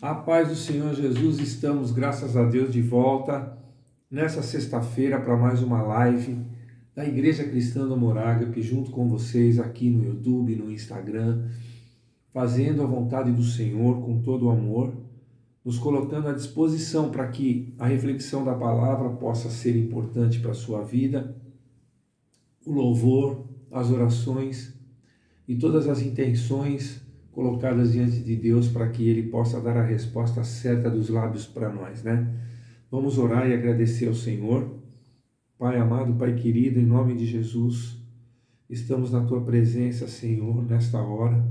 A paz do Senhor Jesus, estamos, graças a Deus, de volta nessa sexta-feira para mais uma live da Igreja Cristã do Amor Ágape, junto com vocês aqui no YouTube, no Instagram, fazendo a vontade do Senhor com todo o amor, nos colocando à disposição para que a reflexão da palavra possa ser importante para a sua vida, o louvor, as orações e todas as intenções colocadas diante de Deus para que Ele possa dar a resposta certa dos lábios para nós, né? Vamos orar e agradecer ao Senhor. Pai amado, Pai querido, em nome de Jesus, estamos na Tua presença, Senhor, nesta hora,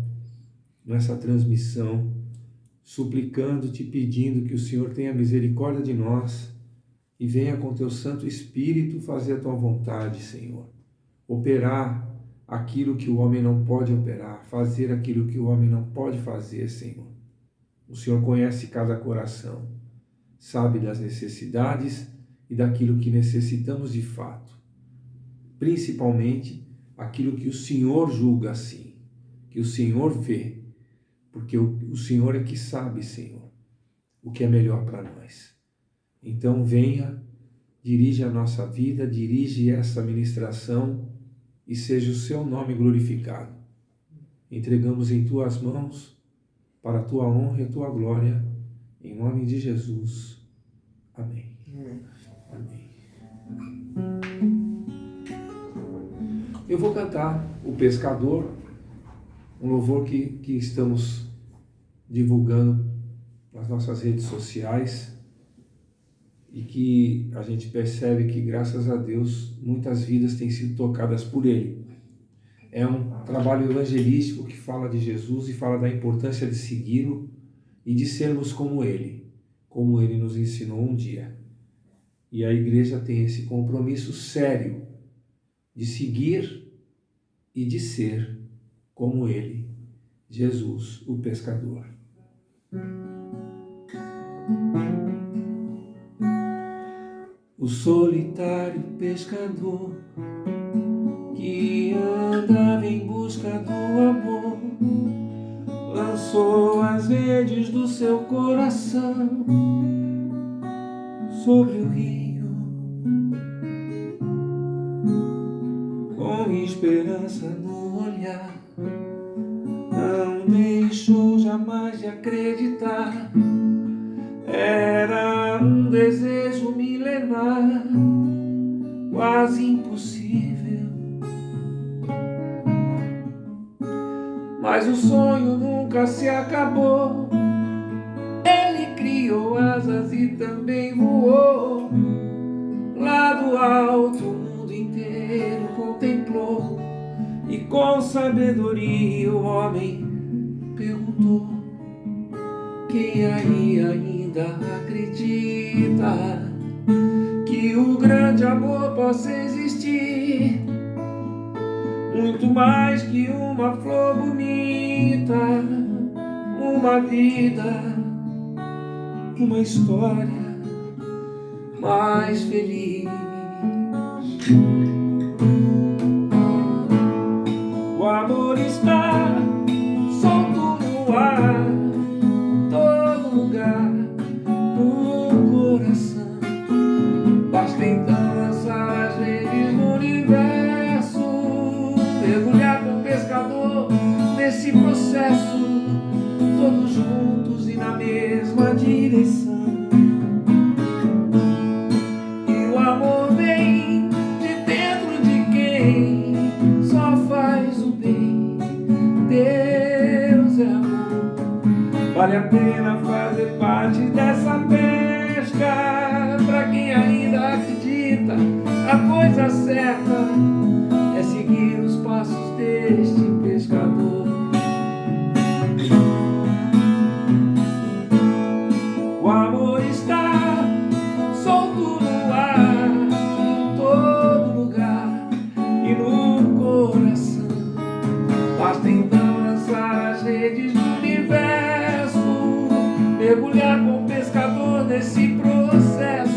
nessa transmissão, suplicando-te, pedindo que o Senhor tenha misericórdia de nós e venha com Teu Santo Espírito fazer a Tua vontade, Senhor. Operar aquilo que o homem não pode operar, fazer aquilo que o homem não pode fazer, Senhor. O Senhor conhece cada coração, sabe das necessidades e daquilo que necessitamos de fato, principalmente aquilo que o Senhor julga assim, que o Senhor vê, porque o Senhor é que sabe, Senhor, o que é melhor para nós. Então venha, dirige a nossa vida, dirige essa ministração, e seja o seu nome glorificado. Entregamos em tuas mãos, para a tua honra e a tua glória, em nome de Jesus. Amém. Amém. Eu vou cantar O Pescador, um louvor que estamos divulgando nas nossas redes sociais e que a gente percebe que, graças a Deus, muitas vidas têm sido tocadas por ele. É um trabalho evangelístico que fala de Jesus e fala da importância de segui-lo e de sermos como ele nos ensinou um dia. E a igreja tem esse compromisso sério de seguir e de ser como ele, Jesus, o pescador. O solitário pescador que andava em busca do amor lançou as redes do seu coração sobre o rio, com esperança no olhar, não deixou jamais de acreditar. Era um desejo milenar, quase impossível, mas o sonho nunca se acabou. Ele criou asas e também voou. Lá do alto o mundo inteiro contemplou, e com sabedoria o homem perguntou: quem aí ainda acredita que o grande amor possa existir? Muito mais que uma flor bonita, uma vida, uma história mais feliz. O amor está solto no ar, todo lugar, no coração. Basta então lançar as redes no universo, mergulhar com o pescador nesse processo, todos juntos e na mesma direção. E o amor vem de dentro de quem só faz o bem. Deus é amor, vale a pena fazer parte dessa pesca. Pra quem ainda acredita, a coisa certa é seguir os passos deste pescador. O amor está solto no ar, em todo lugar e no coração. Basta então lançar as redes do universo, mergulhar com o pescador nesse processo,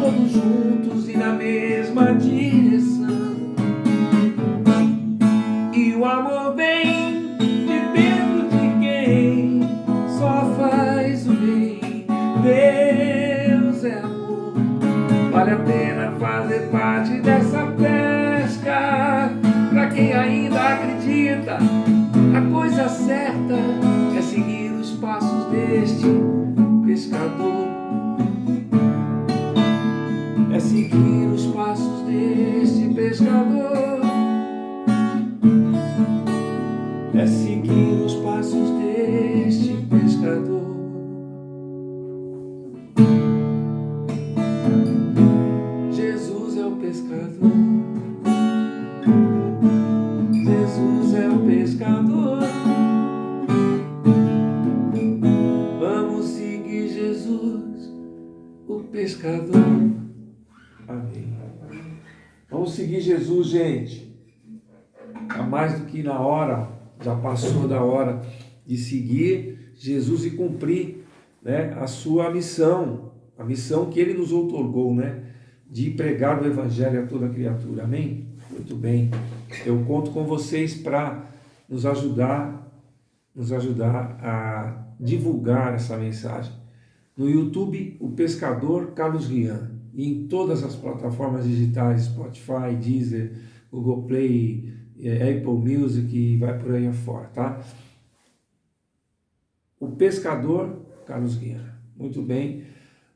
todos juntos e na mesma direção. E o amor vem de dentro de quem só faz pescador. Amém. Vamos seguir Jesus, gente. Está mais do que na hora, já passou da hora de seguir Jesus e cumprir, né, a sua missão, a missão que Ele nos outorgou, né, de pregar o Evangelho a toda criatura. Amém? Muito bem. Eu conto com vocês para nos ajudar a divulgar essa mensagem. No YouTube, o pescador Carlos Guian, e em todas as plataformas digitais, Spotify, Deezer, Google Play, Apple Music e vai por aí afora, tá? O pescador Carlos Guian. Muito bem.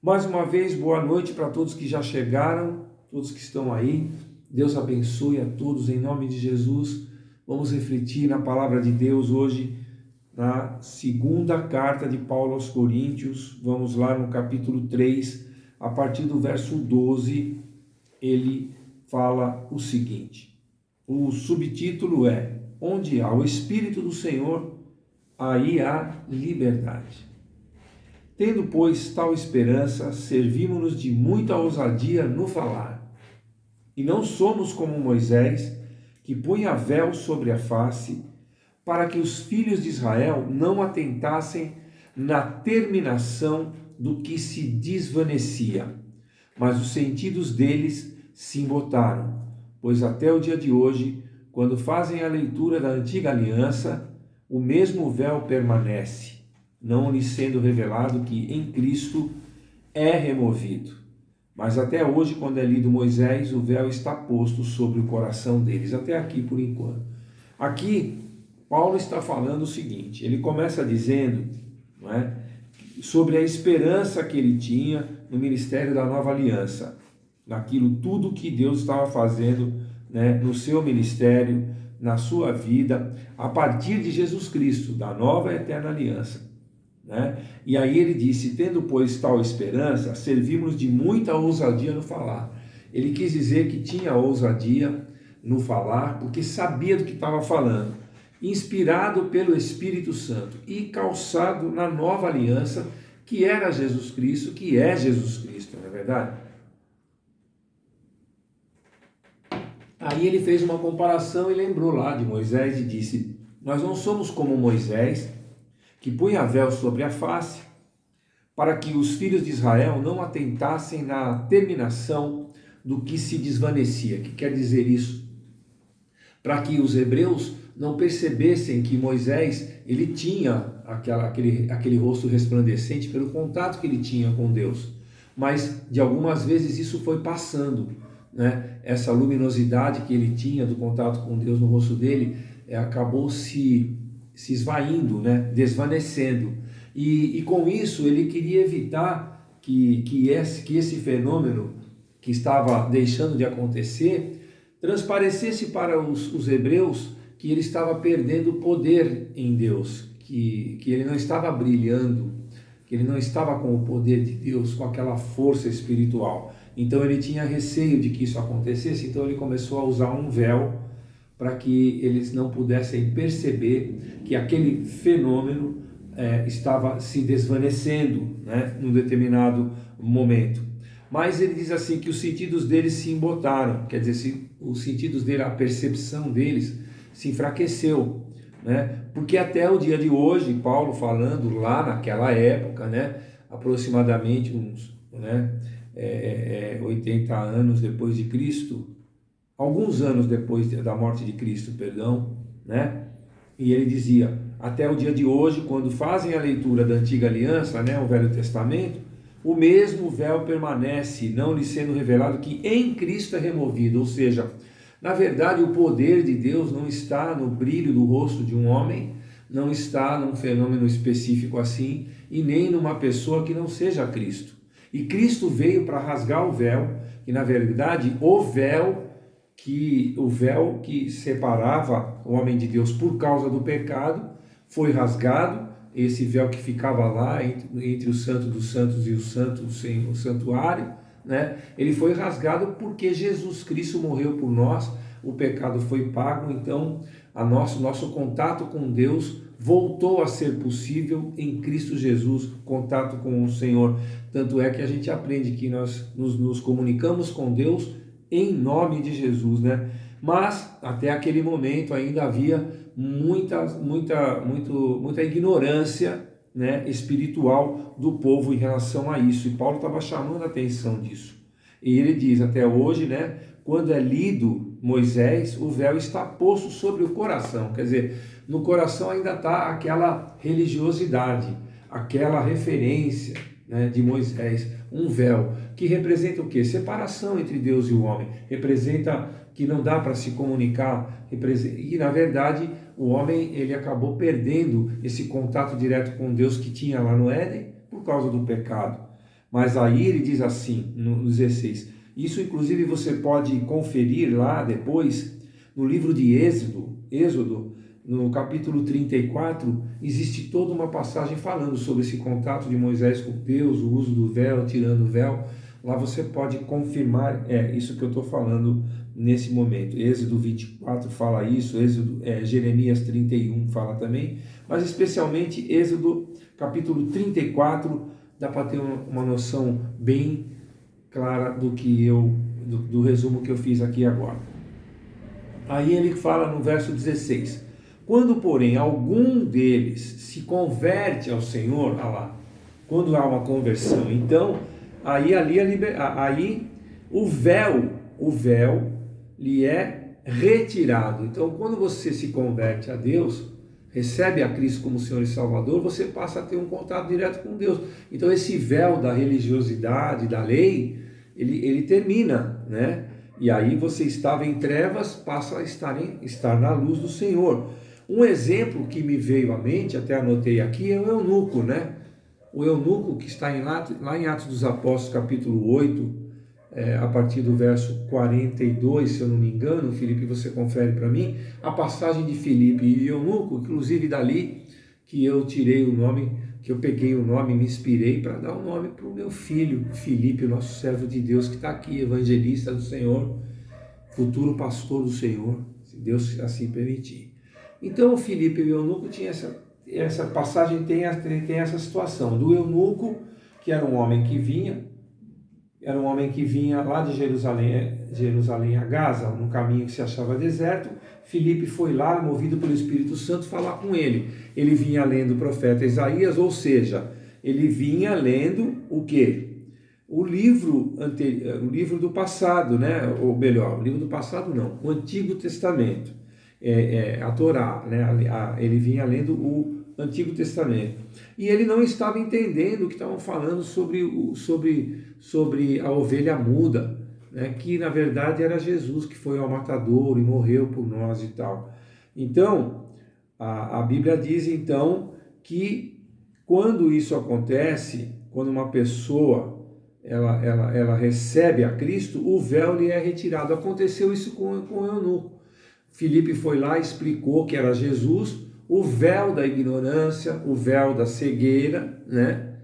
Mais uma vez, boa noite para todos que já chegaram, todos que estão aí. Deus abençoe a todos em nome de Jesus. Vamos refletir na palavra de Deus hoje, na segunda carta de Paulo aos Coríntios. Vamos lá no capítulo 3, a partir do verso 12, ele fala o seguinte. O subtítulo é: Onde há o Espírito do Senhor, aí há liberdade. Tendo, pois, tal esperança, servimos-nos de muita ousadia no falar. E não somos como Moisés, que punha véu sobre a face, para que os filhos de Israel não atentassem na terminação do que se desvanecia. Mas os sentidos deles se embotaram, pois até o dia de hoje, quando fazem a leitura da antiga aliança, o mesmo véu permanece, não lhes sendo revelado que em Cristo é removido. Mas até hoje, quando é lido Moisés, o véu está posto sobre o coração deles. Até aqui por enquanto. Aqui, Paulo está falando o seguinte, ele começa dizendo, não é, sobre a esperança que ele tinha no ministério da nova aliança, naquilo tudo que Deus estava fazendo, né, no seu ministério, na sua vida, a partir de Jesus Cristo, da nova e eterna aliança. Né? E aí ele disse, tendo pois tal esperança, servimos de muita ousadia no falar. Ele quis dizer que tinha ousadia no falar, porque sabia do que estava falando, inspirado pelo Espírito Santo e calçado na nova aliança, que era Jesus Cristo, que é Jesus Cristo, não é verdade? Aí ele fez uma comparação e lembrou lá de Moisés e disse, nós não somos como Moisés, que punha véu sobre a face, para que os filhos de Israel não atentassem na terminação do que se desvanecia. O que quer dizer isso? Para que os hebreus não percebessem que Moisés, ele tinha aquele rosto resplandecente pelo contato que ele tinha com Deus. Mas, de algumas vezes, isso foi passando, né? Essa luminosidade que ele tinha do contato com Deus no rosto dele, acabou se esvaindo, né? Desvanecendo. E com isso, ele queria evitar que esse fenômeno que estava deixando de acontecer transparecesse para os hebreus que ele estava perdendo poder em Deus, que ele não estava brilhando, que ele não estava com o poder de Deus, com aquela força espiritual. Então ele tinha receio de que isso acontecesse, então ele começou a usar um véu para que eles não pudessem perceber que aquele fenômeno estava se desvanecendo, né, num determinado momento. Mas ele diz assim que os sentidos deles se embotaram, quer dizer, os sentidos dele, a percepção deles se enfraqueceu, né? Porque até o dia de hoje, Paulo falando lá naquela época, né, aproximadamente uns 80 anos depois de Cristo, alguns anos depois da morte de Cristo, perdão, né? E ele dizia, até o dia de hoje, quando fazem a leitura da antiga aliança, né, o Velho Testamento, o mesmo véu permanece, não lhe sendo revelado que em Cristo é removido, ou seja, na verdade o poder de Deus não está no brilho do rosto de um homem, não está num fenômeno específico assim, e nem numa pessoa que não seja Cristo. E Cristo veio para rasgar o véu, que na verdade o véu que separava o homem de Deus por causa do pecado foi rasgado. Esse véu que ficava lá entre o Santo dos Santos e o santuário, né? Ele foi rasgado porque Jesus Cristo morreu por nós, o pecado foi pago, então nosso contato com Deus voltou a ser possível em Cristo Jesus, contato com o Senhor. Tanto é que a gente aprende que nós nos comunicamos com Deus em nome de Jesus, né? Mas até aquele momento ainda havia muita ignorância, né, espiritual do povo em relação a isso. E Paulo estava chamando a atenção disso. E ele diz até hoje, né, quando é lido Moisés, o véu está posto sobre o coração. Quer dizer, no coração ainda está aquela religiosidade, aquela referência, né, de Moisés, um véu, que representa o quê? Separação entre Deus e o homem, representa que não dá para se comunicar, e na verdade o homem ele acabou perdendo esse contato direto com Deus que tinha lá no Éden por causa do pecado. Mas aí ele diz assim, no 16, isso inclusive você pode conferir lá depois, no livro de Êxodo, no capítulo 34, existe toda uma passagem falando sobre esse contato de Moisés com Deus, o uso do véu, tirando o véu. Lá você pode confirmar isso que eu estou falando nesse momento. Êxodo 24 fala isso, Jeremias 31 fala também, mas especialmente Êxodo capítulo 34, dá para ter uma noção bem clara do resumo que eu fiz aqui agora. Aí ele fala no verso 16, quando porém algum deles se converte ao Senhor, quando há uma conversão, então aí o véu lhe é retirado. Então quando você se converte a Deus, recebe a Cristo como Senhor e Salvador, você passa a ter um contato direto com Deus. Então esse véu da religiosidade, da lei, ele termina, né? E aí você estava em trevas, passa a estar na luz do Senhor. Um exemplo que me veio à mente, até anotei aqui, é o eunuco, né? O eunuco que está lá em Atos dos Apóstolos, capítulo 8, a partir do verso 42, se eu não me engano, Felipe, você confere para mim, a passagem de Filipe e eunuco, inclusive dali que eu tirei o nome, que eu peguei o nome, me inspirei para dar o nome para o meu filho, Filipe, o nosso servo de Deus que está aqui, evangelista do Senhor, futuro pastor do Senhor, se Deus assim permitir. Então o Filipe e o eunuco tinha essa passagem, tem essa situação do eunuco, que era um homem que vinha lá de Jerusalém a Gaza, num caminho que se achava deserto. Filipe foi lá, movido pelo Espírito Santo, falar com ele. Ele vinha lendo o profeta Isaías, ou seja, ele vinha lendo o quê? O livro do passado, né? Ou melhor, o livro do passado não, o Antigo Testamento, a Torá, né? Ele vinha lendo o Antigo Testamento. E ele não estava entendendo o que estavam falando sobre a ovelha muda, né? Que na verdade era Jesus, que foi ao matadouro e morreu por nós e tal. Então, a Bíblia diz então que quando isso acontece, quando uma pessoa ela recebe a Cristo, o véu lhe é retirado. Aconteceu isso com o eunuco. Filipe foi lá, explicou que era Jesus, o véu da ignorância, o véu da cegueira, né?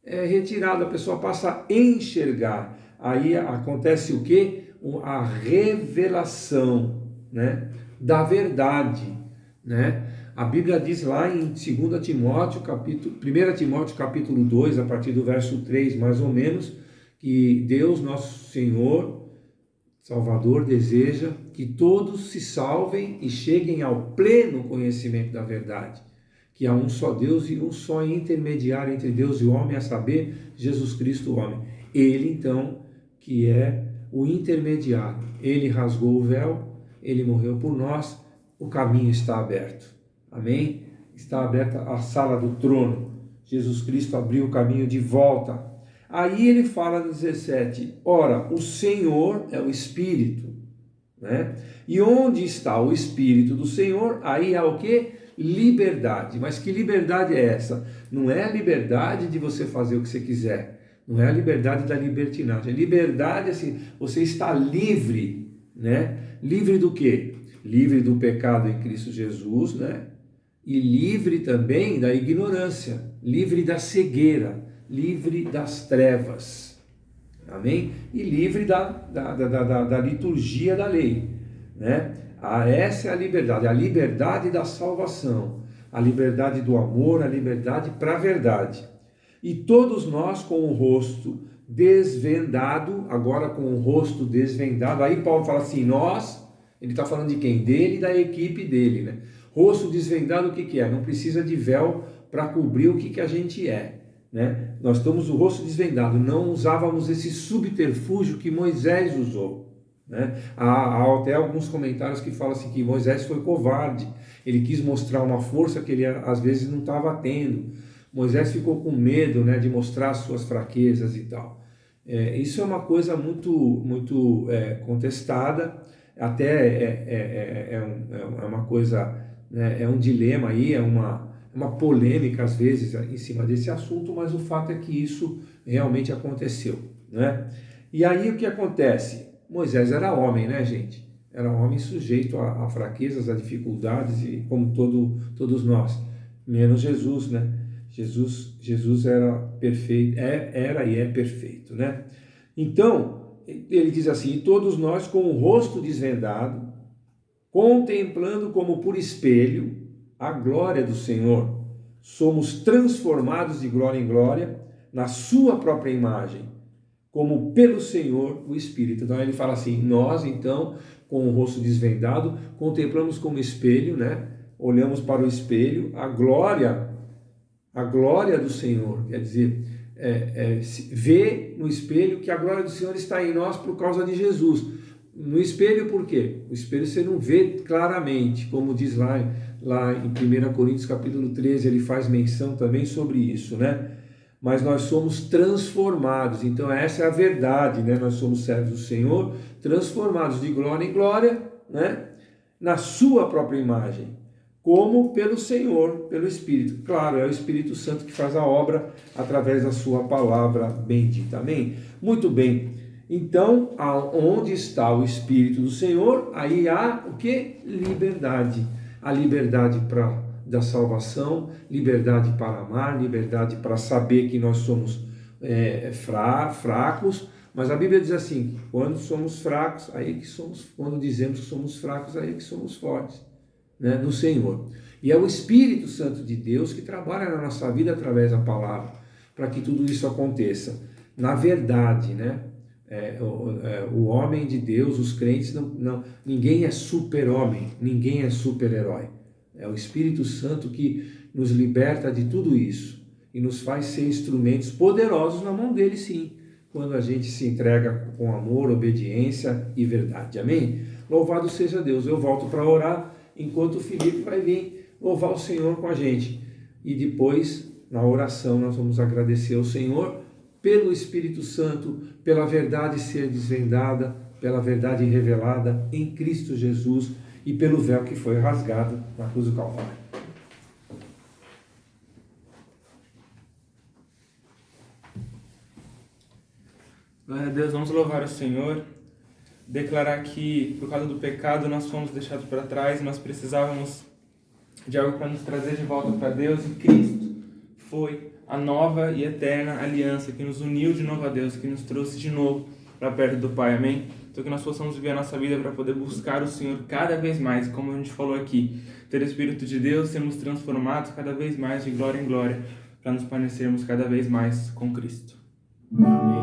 É retirado, a pessoa passa a enxergar. Aí acontece o quê? A revelação, né, da verdade, né? A Bíblia diz lá em 1 Timóteo capítulo 2, a partir do verso 3, mais ou menos, que Deus, nosso Senhor, Salvador, deseja que todos se salvem e cheguem ao pleno conhecimento da verdade, que há um só Deus e um só intermediário entre Deus e o homem, a saber, Jesus Cristo, o homem. Ele, então, que é o intermediário, ele rasgou o véu, ele morreu por nós, o caminho está aberto. Amém? Está aberta a sala do trono. Jesus Cristo abriu o caminho de volta. Aí ele fala no 17, ora, o Senhor é o Espírito, né? E onde está o Espírito do Senhor, aí há o quê? Liberdade. Mas que liberdade é essa? Não é a liberdade de você fazer o que você quiser, não é a liberdade da libertinagem. A liberdade, assim, você está livre, né? Livre do quê? Livre do pecado em Cristo Jesus, né? E livre também da ignorância, livre da cegueira, livre das trevas, amém? E livre da liturgia da lei, né? Essa é a liberdade da salvação. a liberdade do amor, a liberdade para a verdade. E todos nós com o rosto desvendado, agora com o rosto desvendado, aí Paulo fala assim, nós, ele está falando de quem? Dele e da equipe dele, né? Rosto desvendado, o que é? Não precisa de véu para cobrir o que a gente é, né? Nós estamos o rosto desvendado, não usávamos esse subterfúgio que Moisés usou, né? Há até alguns comentários que falam assim que Moisés foi covarde, ele quis mostrar uma força que ele às vezes não estava tendo. Moisés ficou com medo, né, de mostrar as suas fraquezas e tal. Isso é uma coisa muito contestada, até é uma coisa, né, é um dilema aí, é uma polêmica às vezes em cima desse assunto, mas o fato é que isso realmente aconteceu, né? E aí o que acontece? Moisés era homem, né, gente? Era um homem sujeito a fraquezas, a dificuldades, e como todos nós, menos Jesus, né? Jesus era perfeito, era e é perfeito, né? Então, ele diz assim, e todos nós com o rosto desvendado, contemplando como por espelho a glória do Senhor, somos transformados de glória em glória na sua própria imagem, como pelo Senhor o Espírito. Então ele fala assim, nós então, com o rosto desvendado, contemplamos como espelho, né? Olhamos para o espelho, a glória do Senhor, quer dizer, vê no espelho que a glória do Senhor está em nós por causa de Jesus. No espelho por quê? O espelho você não vê claramente, como diz lá em 1 Coríntios capítulo 13, ele faz menção também sobre isso, né? Mas nós somos transformados, então essa é a verdade, né? Nós somos servos do Senhor, transformados de glória em glória, né? Na sua própria imagem, como pelo Senhor, pelo Espírito. Claro, é o Espírito Santo que faz a obra através da sua palavra bendita. Amém? Muito bem. Então, onde está o Espírito do Senhor, aí há o que? Liberdade. A liberdade da salvação, liberdade para amar, liberdade para saber que nós somos fracos, mas a Bíblia diz assim, quando somos fracos, aí que somos, quando dizemos que somos fracos, aí que somos fortes, né, no Senhor. E é o Espírito Santo de Deus que trabalha na nossa vida através da palavra, para que tudo isso aconteça. Na verdade, né? O homem de Deus, os crentes, ninguém é super-homem, ninguém é super-herói. É o Espírito Santo que nos liberta de tudo isso e nos faz ser instrumentos poderosos na mão dele, sim, quando a gente se entrega com amor, obediência e verdade. Amém? Louvado seja Deus. Eu volto para orar enquanto o Felipe vai vir louvar o Senhor com a gente. E depois, na oração, nós vamos agradecer ao Senhor pelo Espírito Santo, pela verdade ser desvendada, pela verdade revelada em Cristo Jesus e pelo véu que foi rasgado na cruz do Calvário. Glória a Deus, vamos louvar o Senhor, declarar que por causa do pecado nós fomos deixados para trás e nós precisávamos de algo para nos trazer de volta para Deus, e Cristo foi a nova e eterna aliança que nos uniu de novo a Deus, que nos trouxe de novo para perto do Pai, amém? Então que nós possamos viver a nossa vida para poder buscar o Senhor cada vez mais, como a gente falou aqui, ter o Espírito de Deus, sermos transformados cada vez mais de glória em glória, para nos parecermos cada vez mais com Cristo. Amém.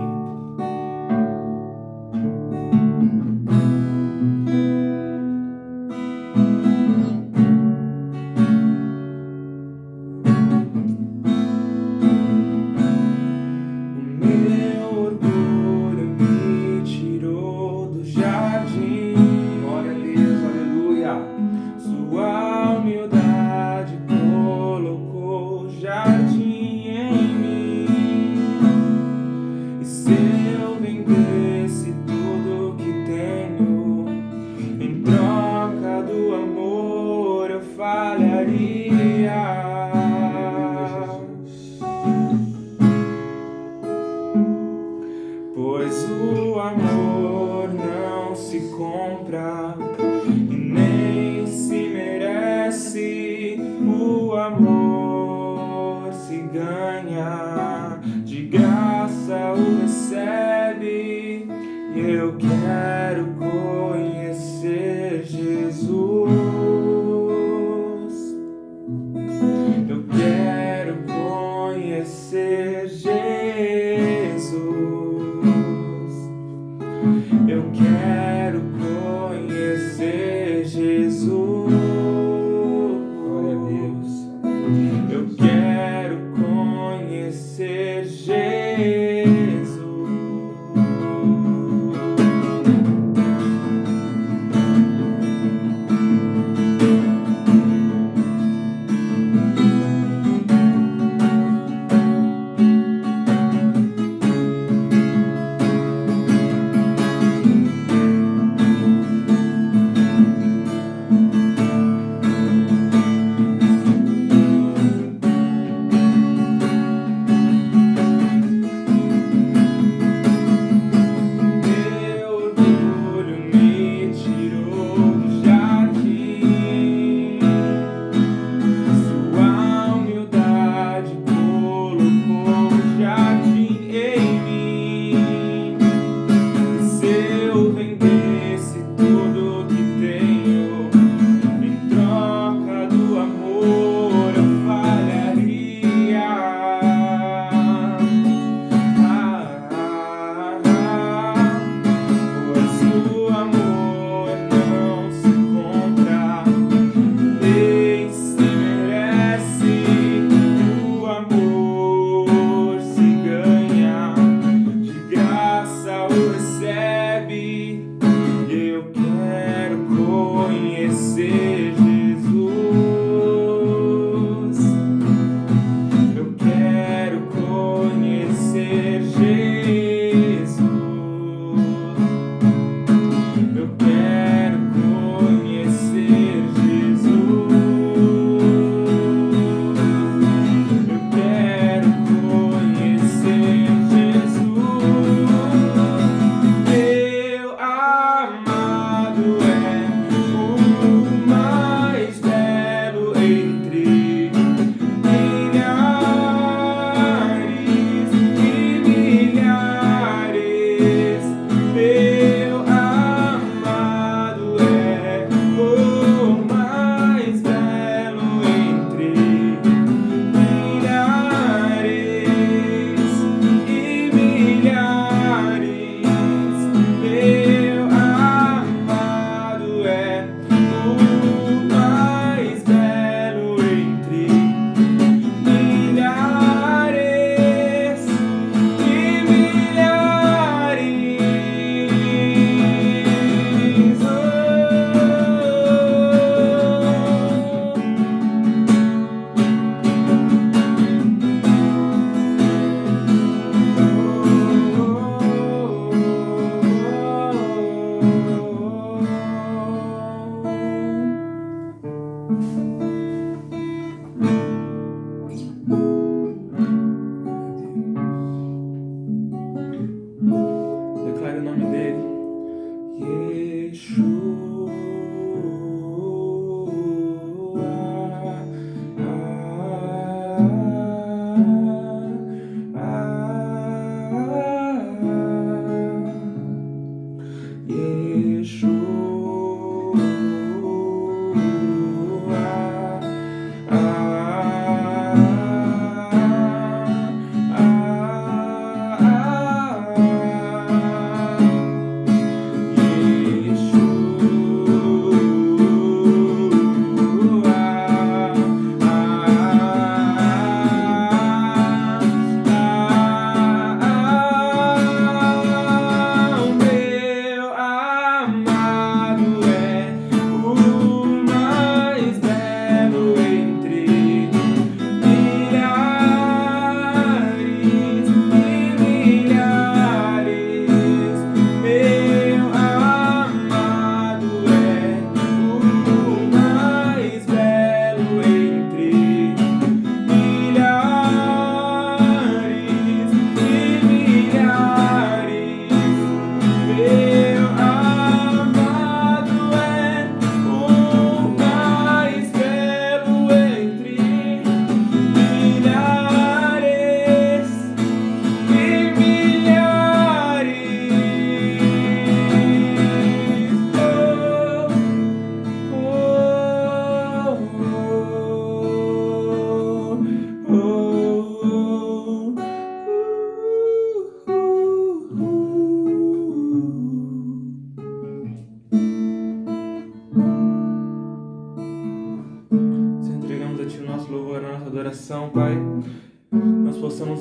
Pois o amor não se compra e nem se merece, o amor se ganha, de graça o recebe, e eu quero conhecer Jesus. conhecer Jesus. Eu quero conhecer Jesus. Glória a Deus. Eu quero conhecer Jesus.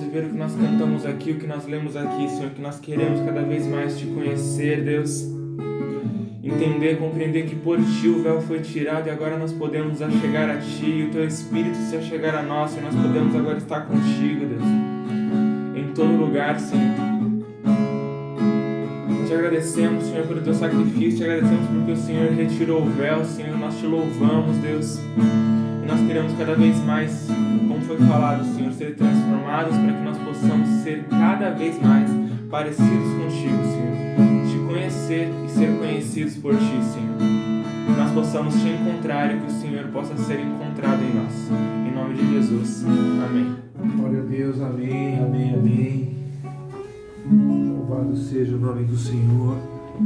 viver o que nós cantamos aqui, o que nós lemos aqui, Senhor, que nós queremos cada vez mais Te conhecer, Deus. Entender, compreender que por Ti o véu foi tirado e agora nós podemos achegar a Ti, e o Teu Espírito se achegar a nós, e nós podemos agora estar contigo, Deus, em todo lugar, Senhor. Te agradecemos, Senhor, pelo Teu sacrifício, Te agradecemos porque o Senhor retirou o véu, Senhor, nós Te louvamos, Deus, e nós queremos cada vez mais, como foi falado, Senhor, ser transformados para que nós possamos ser cada vez mais parecidos contigo, Senhor, Te conhecer e ser conhecidos por Ti, Senhor, que nós possamos Te encontrar e que o Senhor possa ser encontrado em nós, em nome de Jesus, amém. Glória a Deus, amém, amém, amém. Louvado seja o nome do Senhor.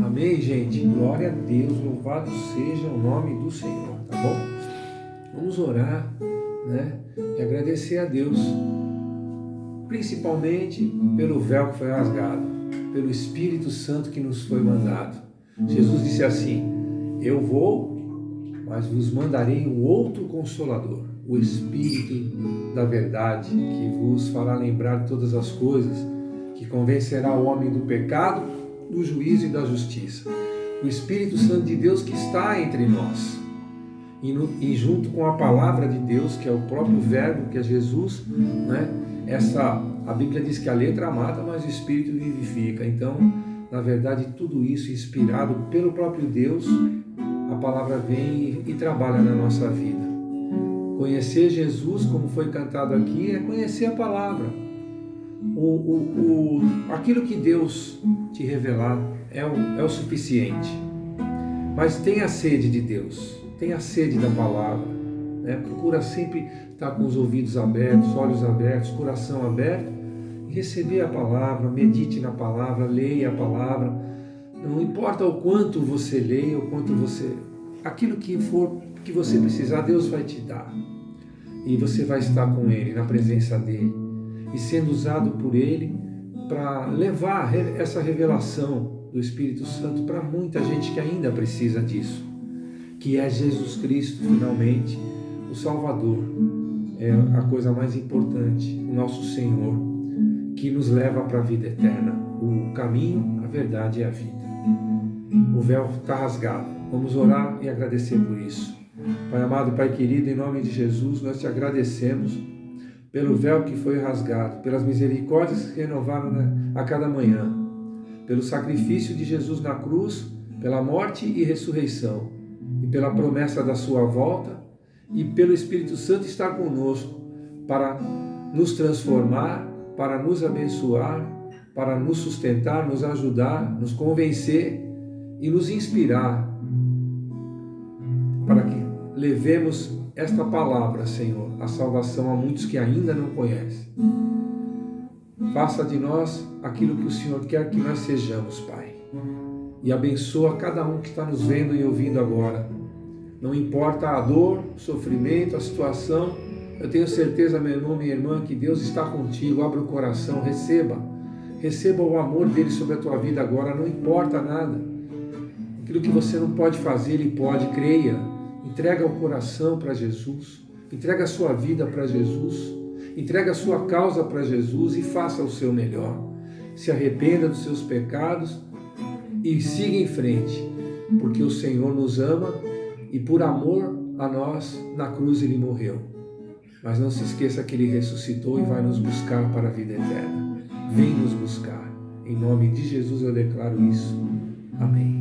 Amém, gente? Glória a Deus, louvado seja o nome do Senhor, tá bom? Vamos orar, né? E agradecer a Deus, principalmente pelo véu que foi rasgado, pelo Espírito Santo que nos foi mandado. Jesus disse assim: eu vou, mas vos mandarei um outro Consolador, o Espírito da verdade, que vos fará lembrar de todas as coisas, que convencerá o homem do pecado, do juízo e da justiça. O Espírito Santo de Deus que está entre nós. E junto com a palavra de Deus, que é o próprio verbo, que é Jesus, né? A Bíblia diz que a letra mata, mas o Espírito vivifica. Então, na verdade, tudo isso inspirado pelo próprio Deus, a palavra vem e trabalha na nossa vida. Conhecer Jesus, como foi cantado aqui, é conhecer a palavra. Aquilo que Deus te revelar é o suficiente. Mas tenha sede de Deus, tenha sede da palavra, né? Procura sempre estar com os ouvidos abertos, olhos abertos, coração aberto e receber a palavra, medite na palavra, leia a palavra. Não importa o quanto você leia, o quanto aquilo que for que você precisar, Deus vai te dar. E você vai estar com Ele, na presença dEle, e sendo usado por Ele para levar essa revelação do Espírito Santo para muita gente que ainda precisa disso, que é Jesus Cristo, finalmente, o Salvador. É a coisa mais importante, o nosso Senhor, que nos leva para a vida eterna. O caminho, a verdade e a vida. O véu está rasgado. Vamos orar e agradecer por isso. Pai amado, Pai querido, em nome de Jesus, nós te agradecemos pelo véu que foi rasgado, pelas misericórdias que renovaram a cada manhã, pelo sacrifício de Jesus na cruz, pela morte e ressurreição, e pela promessa da sua volta, e pelo Espírito Santo estar conosco para nos transformar, para nos abençoar, para nos sustentar, nos ajudar, nos convencer e nos inspirar, para que levemos esta palavra, Senhor, a salvação a muitos que ainda não conhecem. Faça de nós aquilo que o Senhor quer que nós sejamos, Pai. E abençoa cada um que está nos vendo e ouvindo agora. Não importa a dor, o sofrimento, a situação, eu tenho certeza, meu irmão, minha irmã, que Deus está contigo. Abra o coração, receba o amor dele sobre a tua vida agora, não importa nada. Aquilo que você não pode fazer, ele pode, creia. Entrega o coração para Jesus, entrega a sua vida para Jesus, entrega a sua causa para Jesus e faça o seu melhor. Se arrependa dos seus pecados e siga em frente, porque o Senhor nos ama e por amor a nós, na cruz ele morreu. Mas não se esqueça que ele ressuscitou e vai nos buscar para a vida eterna. Vem nos buscar. Em nome de Jesus eu declaro isso. Amém.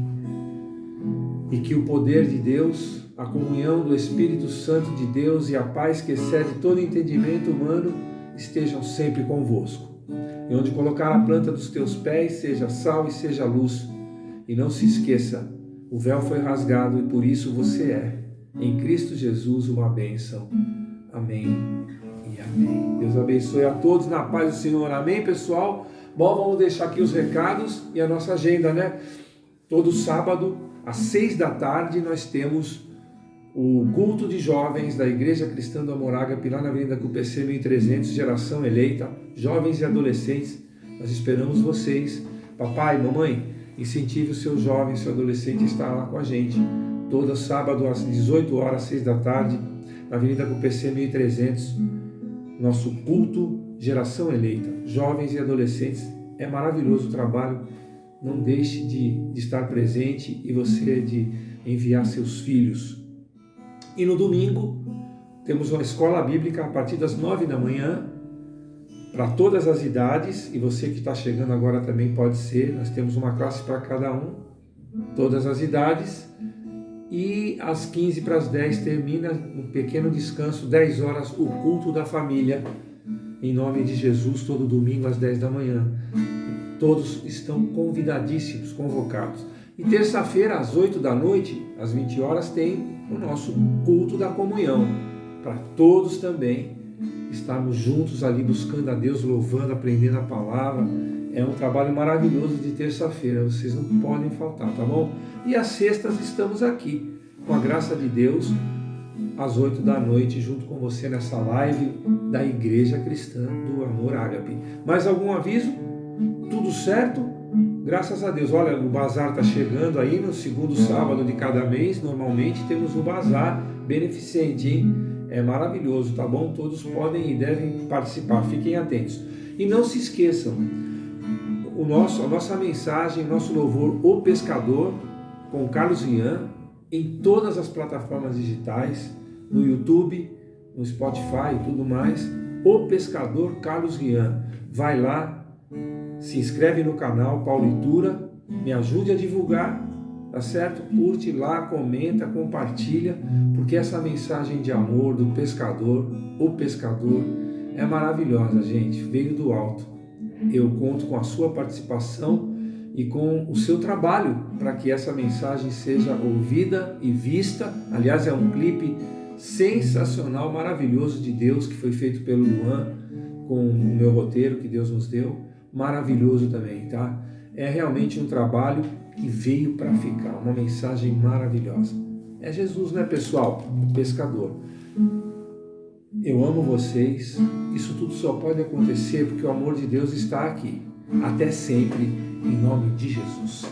E que o poder de Deus, a comunhão do Espírito Santo de Deus e a paz que excede todo entendimento humano estejam sempre convosco. E onde colocar a planta dos teus pés, seja sal e seja luz. E não se esqueça, o véu foi rasgado e por isso você é, em Cristo Jesus, uma bênção. Amém e amém. Deus abençoe a todos na paz do Senhor. Amém, pessoal? Bom, vamos deixar aqui os recados e a nossa agenda, né? Todo sábado, às 6h nós temos o culto de jovens da Igreja Cristã do Amor Ágape, lá na Avenida QPC 1300, geração eleita, jovens e adolescentes. Nós esperamos vocês. Papai, mamãe, incentive o seu jovem, seu adolescente a estar lá com a gente. Todo sábado às 18h, 6h, na Avenida QPC 1300, nosso culto Geração Eleita, jovens e adolescentes. É maravilhoso o trabalho. Não deixe de estar presente e você de enviar seus filhos. E no domingo, temos uma escola bíblica a partir das 9 da manhã, para todas as idades, e você que está chegando agora também pode ser. Nós temos uma classe para cada um, todas as idades. E às 15 para as 10 termina um pequeno descanso, 10 horas, o culto da família, em nome de Jesus, todo domingo às 10 da manhã. Todos estão convidadíssimos, convocados. E terça-feira, às 8 da noite, às 20 horas, tem o nosso culto da comunhão, para todos também estarmos juntos ali buscando a Deus, louvando, aprendendo a palavra. É um trabalho maravilhoso de terça-feira, vocês não podem faltar, tá bom? E às sextas estamos aqui, com a graça de Deus, às 8 da noite, junto com você nessa live da Igreja Cristã do Amor Ágape. Mais algum aviso? Tudo certo? Graças a Deus. Olha, o bazar está chegando aí no segundo sábado de cada mês. Normalmente temos o bazar beneficente, hein? É maravilhoso, tá bom? Todos podem e devem participar, fiquem atentos. E não se esqueçam, a nossa mensagem, nosso louvor, O Pescador, com Carlos Rian, em todas as plataformas digitais, no YouTube, no Spotify e tudo mais. O Pescador Carlos Rian. Vai lá, se inscreve no canal Paulitura, me ajude a divulgar, tá certo? Curte lá, comenta, compartilha, porque essa mensagem de amor do pescador, o pescador, é maravilhosa, gente, veio do alto. Eu conto com a sua participação e com o seu trabalho para que essa mensagem seja ouvida e vista. Aliás, é um clipe sensacional, maravilhoso de Deus, que foi feito pelo Luan, com o meu roteiro que Deus nos deu. Maravilhoso também, tá? É realmente um trabalho que veio para ficar, uma mensagem maravilhosa. É Jesus, né, pessoal? O pescador. Eu amo vocês. Isso tudo só pode acontecer porque o amor de Deus está aqui. Até sempre, em nome de Jesus.